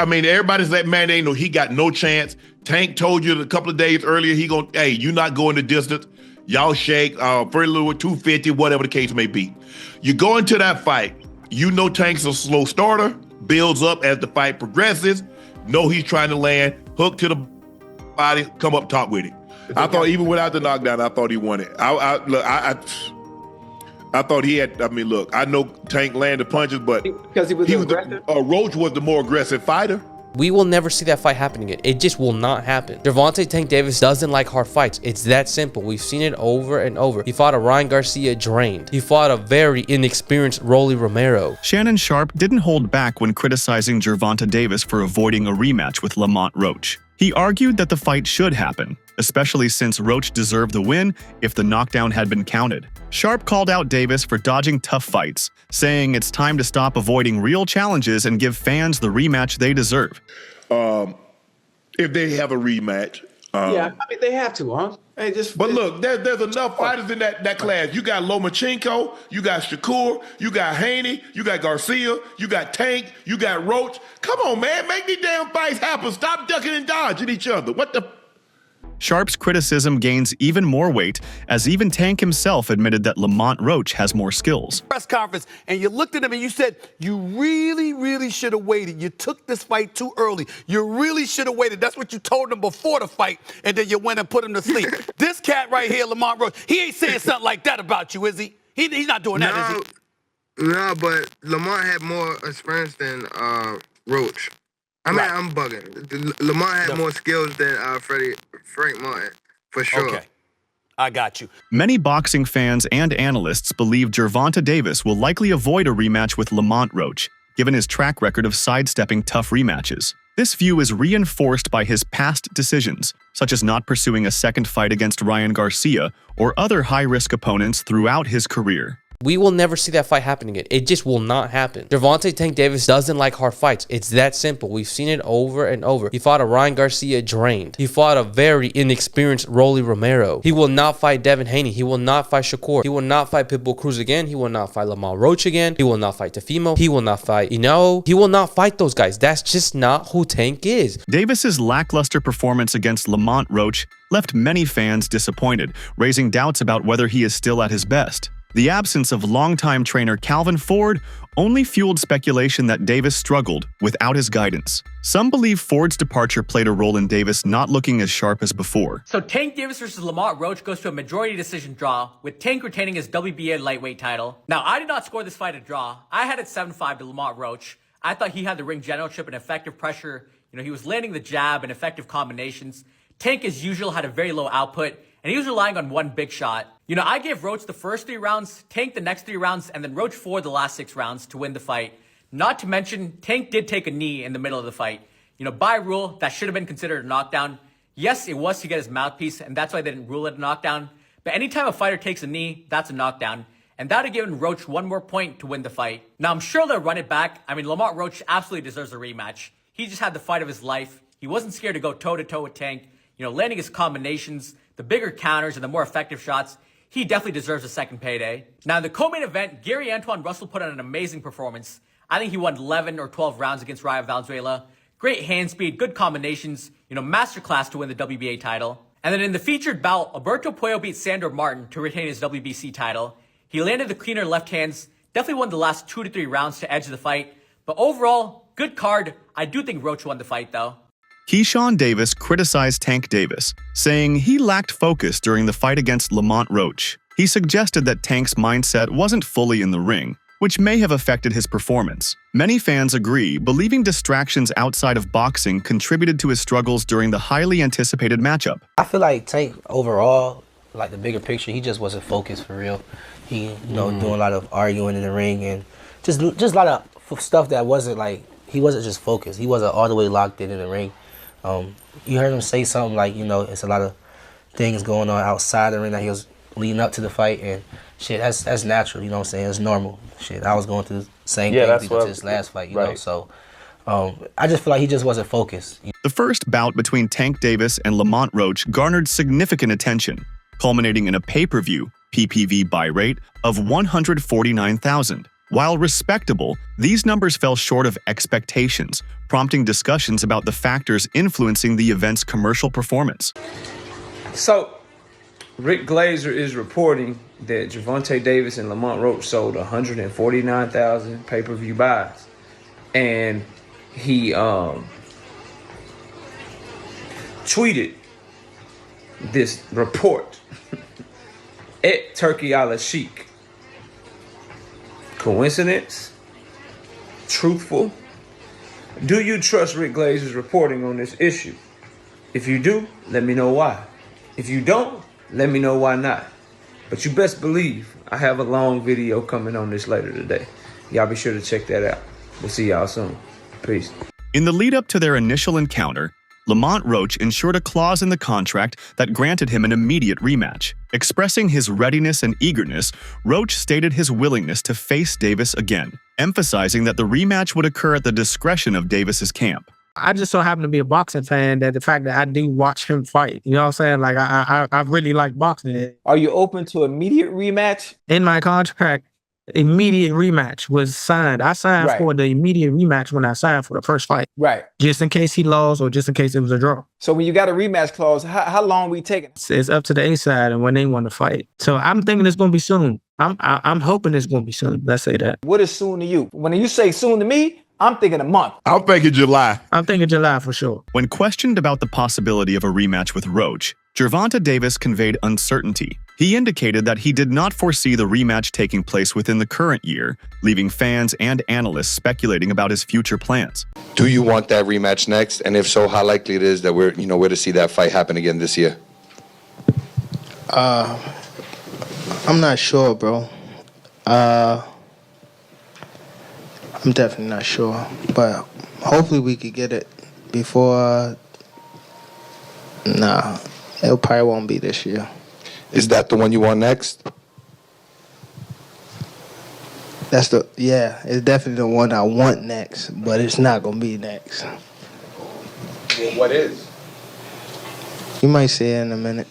I mean, everybody's that man, ain't no, he got no chance. Tank told you a couple of days earlier, hey, you not going the distance. Y'all shake, Freddie Lou 250, whatever the case may be. You go into that fight, you know Tank's a slow starter, builds up as the fight progresses, know he's trying to land, hook to the body, come up top with it. I thought even without the knockdown, I thought he won it. I thought he had, I mean, look, I know Tank landed punches, but because he was aggressive? Roach was the more aggressive fighter. We will never see that fight happen again. It just will not happen. Gervonta Tank Davis doesn't like hard fights. It's that simple. We've seen it over and over. He fought a Ryan Garcia drained. He fought a very inexperienced Rolly Romero. Shannon Sharpe didn't hold back when criticizing Gervonta Davis for avoiding a rematch with Lamont Roach. He argued that the fight should happen, especially since Roach deserved the win if the knockdown had been counted. Sharpe called out Davis for dodging tough fights, saying it's time to stop avoiding real challenges and give fans the rematch they deserve. If they have a rematch. Yeah, I mean, they have to, huh? Hey, but look, there's enough fighters in that class. You got Lomachenko, you got Shakur, you got Haney, you got Garcia, you got Tank, you got Roach. Come on, man, make these damn fights happen. Stop ducking and dodging each other. What the... Sharpe's criticism gains even more weight as even Tank himself admitted that Lamont Roach has more skills. Press conference, and you looked at him and you said, you really should have waited. You took this fight too early. You really should have waited. That's what you told him before the fight, and then you went and put him to sleep. This cat right here, Lamont Roach, he ain't saying something like that about you, is he? He's not doing that, is he? No, but Lamont had more experience than Roach. I mean, I'm bugging. Lamont had more skills than Frank Martin, for sure. Okay, I got you. Many boxing fans and analysts believe Gervonta Davis will likely avoid a rematch with Lamont Roach, given his track record of sidestepping tough rematches. This view is reinforced by his past decisions, such as not pursuing a second fight against Ryan Garcia or other high-risk opponents throughout his career. We will never see that fight happen again. It just will not happen. Gervonta Tank Davis doesn't like hard fights. It's that simple. We've seen it over and over. He fought a Ryan Garcia drained. He fought a very inexperienced Rolly Romero. He will not fight Devin Haney. He will not fight Shakur. He will not fight Pitbull Cruz again. He will not fight Lamont Roach again. He will not fight Tefimo. He will not fight Ino. He will not fight those guys. That's just not who Tank is. Davis's lackluster performance against Lamont Roach left many fans disappointed, raising doubts about whether he is still at his best. The absence of longtime trainer Calvin Ford only fueled speculation that Davis struggled without his guidance. Some believe Ford's departure played a role in Davis not looking as sharp as before. So Tank Davis versus Lamont Roach goes to a majority decision draw, with Tank retaining his WBA lightweight title. Now, I did not score this fight a draw. I had it 7-5 to Lamont Roach. I thought he had the ring generalship and effective pressure. He was landing the jab and effective combinations. Tank, as usual, had a very low output, and he was relying on one big shot. I gave Roach the first 3 rounds, Tank the next 3 rounds, and then Roach Ford the last 6 rounds to win the fight. Not to mention, Tank did take a knee in the middle of the fight. By rule, that should have been considered a knockdown. Yes, it was to get his mouthpiece, and that's why they didn't rule it a knockdown. But anytime a fighter takes a knee, that's a knockdown. And that would have given Roach 1 more point to win the fight. Now, I'm sure they'll run it back. I mean, Lamont Roach absolutely deserves a rematch. He just had the fight of his life. He wasn't scared to go toe-to-toe with Tank. Landing his combinations, the bigger counters, and the more effective shots. He definitely deserves a second payday. Now, in the co-main event, Gary Antoine Russell put on an amazing performance. I think he won 11 or 12 rounds against Ryan Valenzuela. Great hand speed, good combinations, masterclass to win the WBA title. And then in the featured bout, Alberto Puello beat Sandor Martin to retain his WBC title. He landed the cleaner left hands, definitely won the last 2 to 3 rounds to edge the fight. But overall, good card. I do think Roach won the fight, though. Keyshawn Davis criticized Tank Davis, saying he lacked focus during the fight against Lamont Roach. He suggested that Tank's mindset wasn't fully in the ring, which may have affected his performance. Many fans agree, believing distractions outside of boxing contributed to his struggles during the highly anticipated matchup. I feel like Tank overall, like the bigger picture, he just wasn't focused for real. He, doing a lot of arguing in the ring and just a lot of stuff that wasn't like, he wasn't just focused. He wasn't all the way locked in the ring. You heard him say something like, it's a lot of things going on outside the ring that he was leading up to the fight, and shit, that's natural, you know what I'm saying? It's normal. Shit, I was going through the same thing leading to this last fight, you know, so I just feel like he just wasn't focused. The first bout between Tank Davis and Lamont Roach garnered significant attention, culminating in a pay-per-view PPV buy rate of $149,000. While respectable, these numbers fell short of expectations, prompting discussions about the factors influencing the event's commercial performance. So, Rick Glazer is reporting that Gervonta Davis and Lamont Roach sold 149,000 pay-per-view buys. And he tweeted this report at Turkey Ala Sheik. Coincidence? Truthful? Do you trust Rick Glazer's reporting on this issue? If you do, let me know why. If you don't, let me know why not. But you best believe I have a long video coming on this later today. Y'all be sure to check that out. We'll see y'all soon. Peace. In the lead-up to their initial encounter, Lamont Roach ensured a clause in the contract that granted him an immediate rematch. Expressing his readiness and eagerness, Roach stated his willingness to face Davis again, emphasizing that the rematch would occur at the discretion of Davis's camp. I just so happen to be a boxing fan that the fact that I do watch him fight, you know what I'm saying? Like, I really like boxing. Are you open to immediate rematch? In my contract, immediate rematch was signed. I signed for the immediate rematch when I signed for the first fight. Right. Just in case he lost or just in case it was a draw. So when you got a rematch clause, how long we taking? It's up to the A side and when they want to fight. So I'm thinking it's going to be soon. I'm hoping it's going to be soon. Let's say that. What is soon to you? When you say soon to me, I'm thinking a month. I'm thinking July. I'm thinking July for sure. When questioned about the possibility of a rematch with Roach, Gervonta Davis conveyed uncertainty. He indicated that he did not foresee the rematch taking place within the current year, leaving fans and analysts speculating about his future plans. Do you want that rematch next? And if so, how likely it is that we're to see that fight happen again this year? I'm not sure, bro. I'm definitely not sure, but hopefully we could get it before. Nah, it probably won't be this year. Is that the one you want next? It's definitely the one I want next, but it's not gonna be next. Well, what is? You might see it in a minute.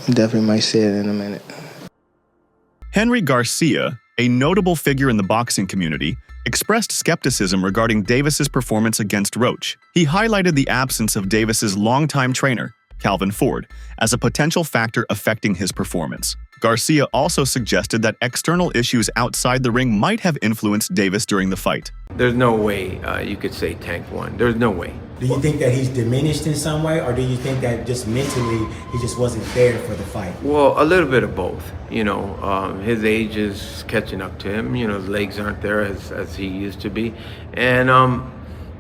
You definitely might see it in a minute. Henry Garcia, a notable figure in the boxing community, expressed skepticism regarding Davis's performance against Roach. He highlighted the absence of Davis's longtime trainer, Calvin Ford, as a potential factor affecting his performance. Garcia also suggested that external issues outside the ring might have influenced Davis during the fight. There's no way you could say Tank won. There's no way. Do you think that he's diminished in some way, or do you think that just mentally he just wasn't there for the fight? Well, a little bit of both. His age is catching up to him. His legs aren't there as he used to be. And,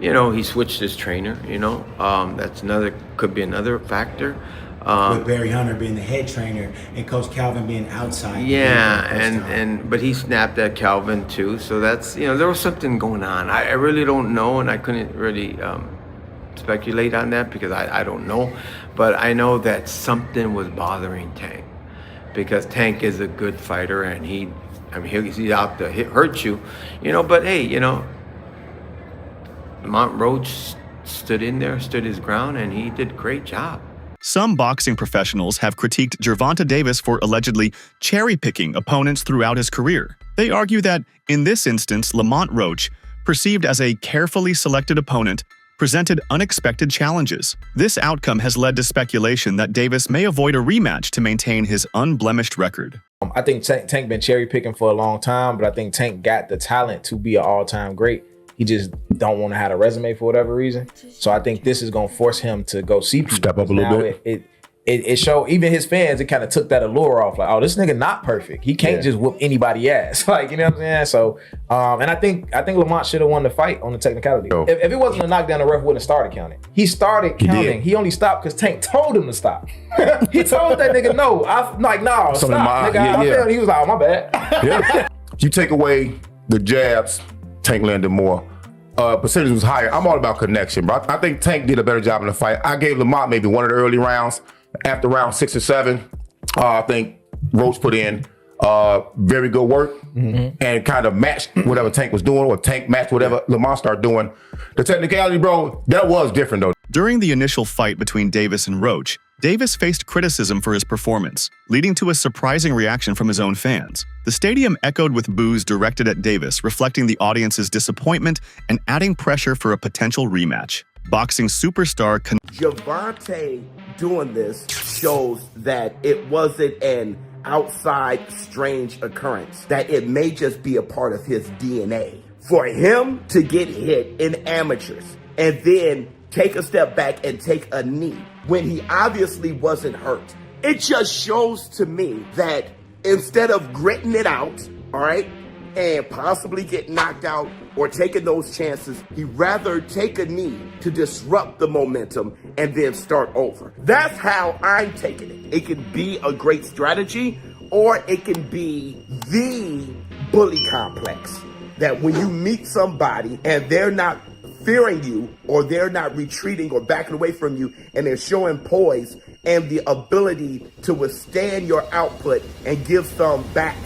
he switched his trainer, that's could be another factor. With Barry Hunter being the head trainer and Coach Calvin being outside. Yeah, but he snapped at Calvin too. So that's, there was something going on. I really don't know, and I couldn't really speculate on that because I don't know. But I know that something was bothering Tank because Tank is a good fighter and he's out to hurt you, But hey, Lamont Roach stood his ground, and he did a great job. Some boxing professionals have critiqued Gervonta Davis for allegedly cherry-picking opponents throughout his career. They argue that, in this instance, Lamont Roach, perceived as a carefully selected opponent, presented unexpected challenges. This outcome has led to speculation that Davis may avoid a rematch to maintain his unblemished record. I think Tank been cherry-picking for a long time, but I think Tank got the talent to be an all-time great. He just don't want to have a resume for whatever reason. So I think this is going to force him to go see people. Step up a little bit. It showed, even his fans, it kind of took that allure off. Like, oh, this nigga not perfect. He can't just whoop anybody ass. Like, you know what I'm saying? So, and I think Lamont should have won the fight on the technicality. If it wasn't a knockdown, the ref wouldn't have started counting. He started counting. He only stopped because Tank told him to stop. He told that nigga, no. I'm like, no, stop. Nigga, I felt he was like, oh, my bad. Yeah. You take away the jabs, Tank landed more. Percentage was higher. I'm all about connection, bro. I think Tank did a better job in the fight. I gave Lamont maybe one of the early rounds. After round 6 or 7, I think Roach put in very good work and kind of matched whatever Tank was doing, or Tank matched whatever Lamont started doing. The technicality, bro, that was different though. During the initial fight between Davis and Roach, Davis faced criticism for his performance, leading to a surprising reaction from his own fans. The stadium echoed with boos directed at Davis, reflecting the audience's disappointment and adding pressure for a potential rematch. Boxing superstar Gervonta doing this shows that it wasn't an outside strange occurrence, that it may just be a part of his DNA. For him to get hit in amateurs and then take a step back and take a knee when he obviously wasn't hurt, it just shows to me that instead of gritting it out, all right, and possibly get knocked out or taking those chances, he'd rather take a knee to disrupt the momentum and then start over. That's how I'm taking it. It can be a great strategy, or it can be the bully complex. That when you meet somebody and they're not fearing you, or they're not retreating or backing away from you, and they're showing poise and the ability to withstand your output and give some back,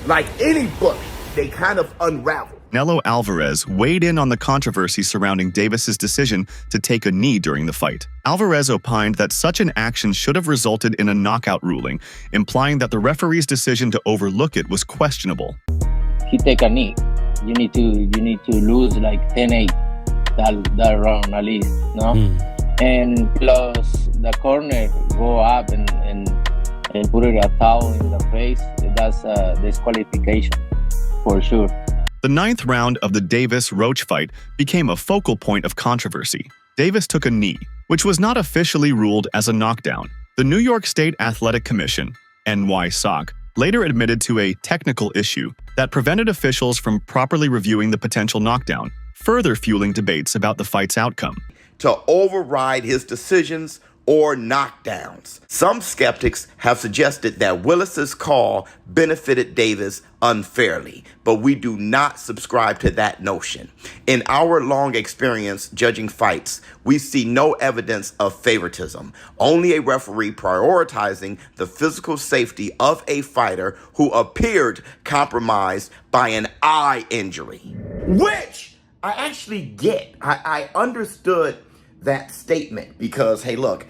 like any bully, they kind of unravel. Canelo Alvarez weighed in on the controversy surrounding Davis's decision to take a knee during the fight. Alvarez opined that such an action should have resulted in a knockout ruling, implying that the referee's decision to overlook it was questionable. He take a knee. You need to lose like 10-8 that round at least, no? And plus the corner go up and put it a towel in the face. That's a disqualification for sure. The 9th round of the Davis-Roach fight became a focal point of controversy. Davis took a knee, which was not officially ruled as a knockdown. The New York State Athletic Commission, NYSOC, later admitted to a technical issue that prevented officials from properly reviewing the potential knockdown, further fueling debates about the fight's outcome. To override his decisions or knockdowns. Some skeptics have suggested that Willis's call benefited Davis unfairly, but we do not subscribe to that notion. In our long experience judging fights, we see no evidence of favoritism, only a referee prioritizing the physical safety of a fighter who appeared compromised by an eye injury. Which I actually get. I understood that statement because, hey, look,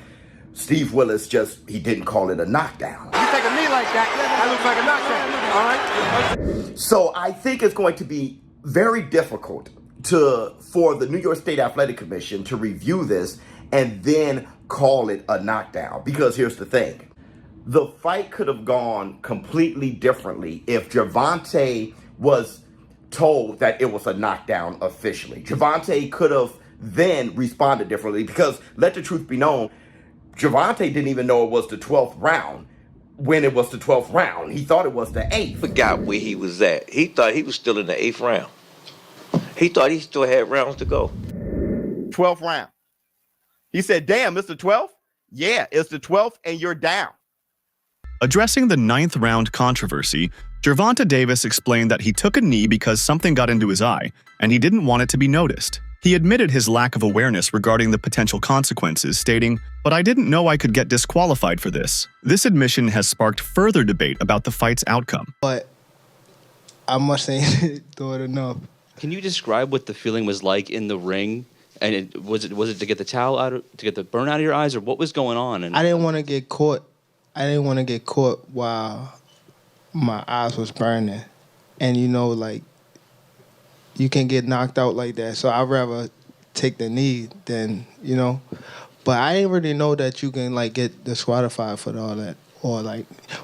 Steve Willis he didn't call it a knockdown. You take a knee like that, that looks like a knockdown, all right? So I think it's going to be very difficult for the New York State Athletic Commission to review this and then call it a knockdown. Because here's the thing. The fight could have gone completely differently if Gervonta was told that it was a knockdown officially. Gervonta could have then responded differently because, let the truth be known, Gervonta didn't even know it was the 12th round when it was the 12th round. He thought it was the 8th. Forgot where he was at. He thought he was still in the 8th round. He thought he still had rounds to go. 12th round. He said, damn, it's the 12th? Yeah, it's the 12th and you're down. Addressing the 9th round controversy, Gervonta Davis explained that he took a knee because something got into his eye, and he didn't want it to be noticed. He admitted his lack of awareness regarding the potential consequences, stating, "But I didn't know I could get disqualified for this." This admission has sparked further debate about the fight's outcome. But I must say, do it enough. Can you describe what the feeling was like in the ring? And was it to get the towel out, to get the burn out of your eyes, or what was going on? And I didn't want to get caught. I didn't want to get caught while my eyes was burning, and like, you can get knocked out like that. So I'd rather take the knee than, But I didn't really know that you can, get disqualified for all that. Or,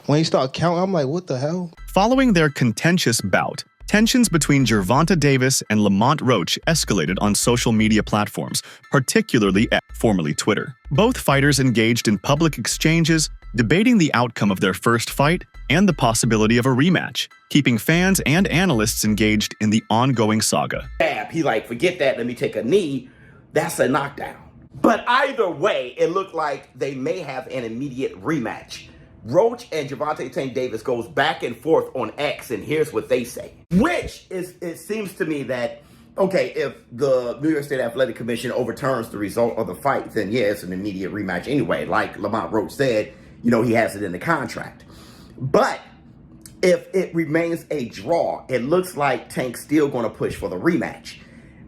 when you start counting, I'm like, what the hell? Following their contentious bout, tensions between Gervonta Davis and Lamont Roach escalated on social media platforms, particularly X, formerly Twitter. Both fighters engaged in public exchanges, debating the outcome of their first fight and the possibility of a rematch, keeping fans and analysts engaged in the ongoing saga. He forget that, let me take a knee. That's a knockdown. But either way, it looked like they may have an immediate rematch. Roach and Gervonta Tank Davis goes back and forth on X, and here's what they say. Which it seems to me that, okay, if the New York State Athletic Commission overturns the result of the fight, then yeah, it's an immediate rematch anyway. Like Lamont Roach said, he has it in the contract. But if it remains a draw, it looks like Tank's still going to push for the rematch.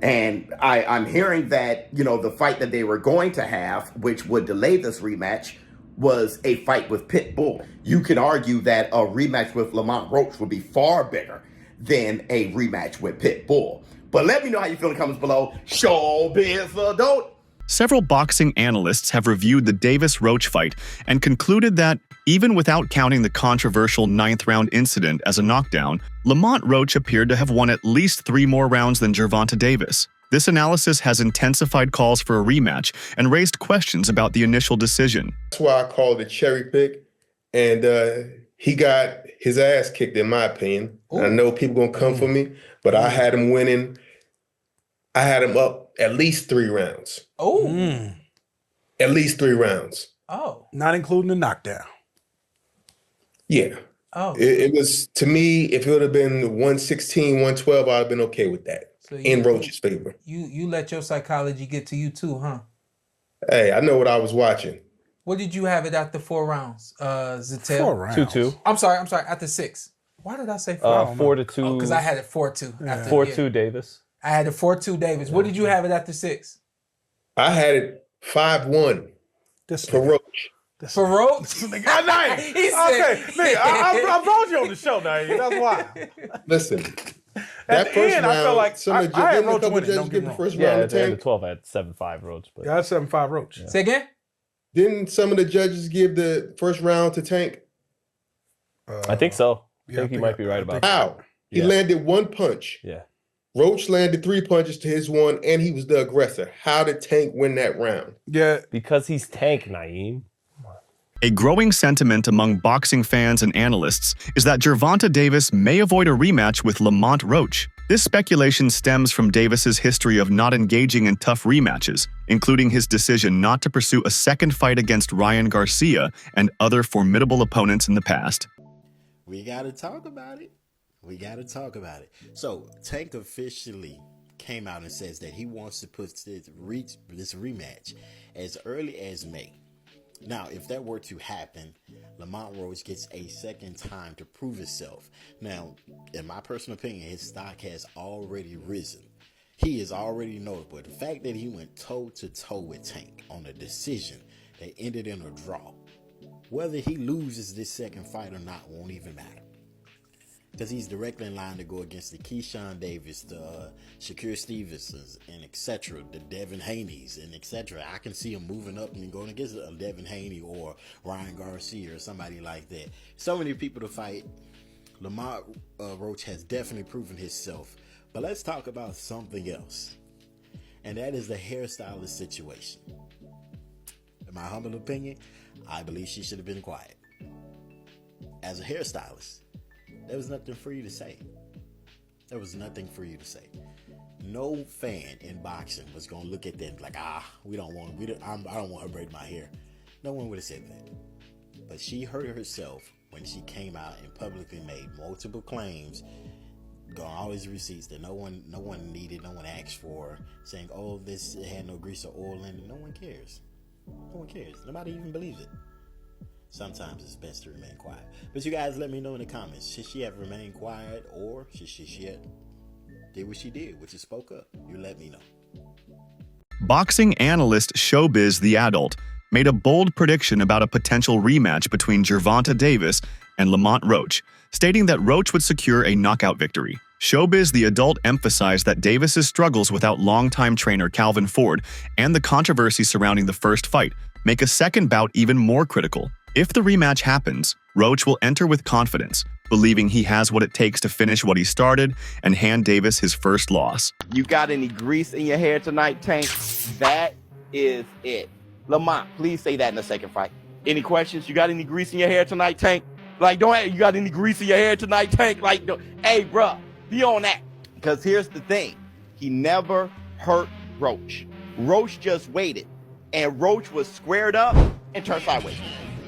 And I'm hearing that, the fight that they were going to have, which would delay this rematch, was a fight with Pitbull. You can argue that a rematch with Lamont Roach would be far bigger than a rematch with Pitbull. But let me know how you feel in the comments below. Showbiz adult. Several boxing analysts have reviewed the Davis-Roach fight and concluded that, even without counting the controversial 9th-round incident as a knockdown, Lamont Roach appeared to have won at least 3 more rounds than Gervonta Davis. This analysis has intensified calls for a rematch and raised questions about the initial decision. That's why I call it a cherry pick, and he got his ass kicked, in my opinion. I know people gonna come for me, but I had him winning. I had him up at least 3 rounds. Oh. At least 3 rounds. Oh. Not including the knockdown. Yeah. Oh. It was, to me, if it would have been 116, 112, I'd have been okay with that. So in Roach's favor. You let your psychology get to you too, huh? Hey, I know what I was watching. What did you have it after 4 rounds, Zatel? 4 rounds. 2-2. I'm sorry, after 6. Why did I say 4? 4-2. Because I had it 4-2. After 4-2 Davis. I had it 4-2 Davis. What did you have it after 6? I had it 5-1 for Roach. For Roach? He said, okay, nigga, I brought you on the show, now. That's why. Listen, At that the first end, round, I felt like some of the I had didn't a Roach couple winning, judges don't give get the me first Yeah, round at to the end Tank. of 12, I had 7-5 Roach. But Yeah, I had 7-5 Roach. Say again? Didn't some of the judges give the first round to Tank? I think so. I Yeah, think he might be right about How? that. He landed 1 punch. Yeah. Roach landed 3 punches to his 1, and he was the aggressor. How did Tank win that round? Yeah. Because he's Tank, Naeem. A growing sentiment among boxing fans and analysts is that Gervonta Davis may avoid a rematch with Lamont Roach. This speculation stems from Davis's history of not engaging in tough rematches, including his decision not to pursue a second fight against Ryan Garcia and other formidable opponents in the past. We got to talk about it. So, Tank officially came out and says that he wants to put this rematch as early as May. Now, if that were to happen, Lamont Roach gets a second time to prove himself. Now, in my personal opinion, his stock has already risen. He is already notable. The fact that he went toe-to-toe with Tank on a decision that ended in a draw, whether he loses this second fight or not won't even matter. Because he's directly in line to go against the Keyshawn Davis, the Shakur Stevensons, and etc., the Devin Haney's, and etc. I can see him moving up and going against a Devin Haney or Ryan Garcia or somebody like that. So many people to fight. Lamont Roach has definitely proven himself. But let's talk about something else. And that is the hairstylist situation. In my humble opinion, I believe she should have been quiet. As a hairstylist, there was nothing for you to say. No fan in boxing was gonna look at them like, I don't want her braiding my hair. No one would have said that. But she hurt herself when she came out and publicly made multiple claims, got all his receipts that no one needed, no one asked for, saying, oh, this had no grease or oil in it. No one cares. Nobody even believes it. Sometimes it's best to remain quiet. But you guys let me know in the comments. Should she have remained quiet, or should she have did what she did, which is spoke up? You let me know. Boxing analyst Showbiz the Adult made a bold prediction about a potential rematch between Gervonta Davis and Lamont Roach, stating that Roach would secure a knockout victory. Showbiz the Adult emphasized that Davis's struggles without longtime trainer Calvin Ford and the controversy surrounding the first fight make a second bout even more critical. If the rematch happens, Roach will enter with confidence, believing he has what it takes to finish what he started and hand Davis his first loss. You got any grease in your hair tonight, Tank? That is it. Lamont, please say that in the second fight. Any questions? You got any grease in your hair tonight, Tank? Like, you got any grease in your hair tonight, Tank? Like, hey, bruh, be on that. Because here's the thing. He never hurt Roach. Roach just waited. And Roach was squared up and turned sideways.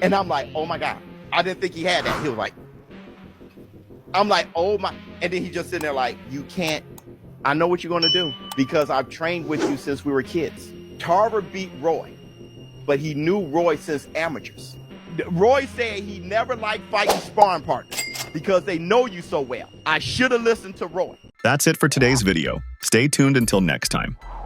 And I'm like, oh my God. I didn't think he had that. He was like, I'm like, oh my. And then he just sitting there like, you can't. I know what you're going to do because I've trained with you since we were kids. Tarver beat Roy, but he knew Roy since amateurs. Roy said he never liked fighting sparring partners because they know you so well. I should have listened to Roy. That's it for today's video. Stay tuned until next time.